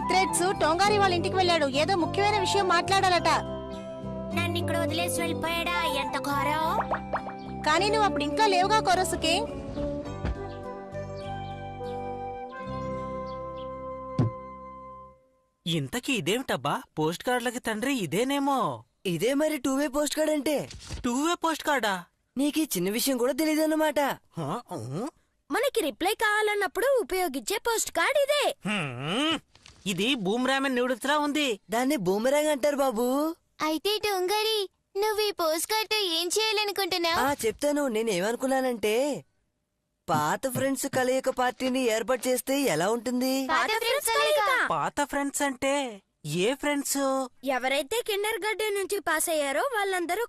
Threads టోంగారి వాళ్ళ ఇంటికి వెళ్ళాడు. ఏదో ముఖ్యమైన విషయం మాట్లాడాలట. నన్ను ఇక్కడ వదిలేసి వెళ్ళిపోయాడా? ఎంత ఘోరం. కానీ నువ్వు అప్పుడు ఇంకా లేవుగా కొరసుకి. ఇంతకీ ఇదేమిటబ్బా? పోస్ట్ కార్డులకి తండ్రి ఇదేనేమో. ఇదే మరి 2-వే పోస్ట్ కార్డ్ అంటే. 2-వే పోస్ట్ కార్డా? నీకు చిన్న విషయం కూడా తెలియదు అన్నమాట. మనకి రిప్లై కావాలన్నప్పుడు ఉపయోగించే పోస్ట్ కార్డ్ ఇదే. ఇది బూమ్రామెన్ నూడిల్స్ లా ఉంది. దాన్ని బూమరాంగ్ అంటారు బాబు. అయితే టొంగరి, నువ్వు ఈ పోస్ట్ కార్డ్ తో ఏం చేయాలనుకుంటున్నావు? చెప్తాను. నేనేమనుకున్నానంటే పాత ఫ్రెండ్స్ కలయిక పార్టీని ఏర్పాటు చేస్తే ఎలా ఉంటుంది? పాత ఫ్రెండ్స్ అంటే ఏ ఫ్రెండ్స్? ఎవరైతే కిండర్ గార్డెన్ నుంచి పాస్ అయ్యారో వాళ్ళందరూ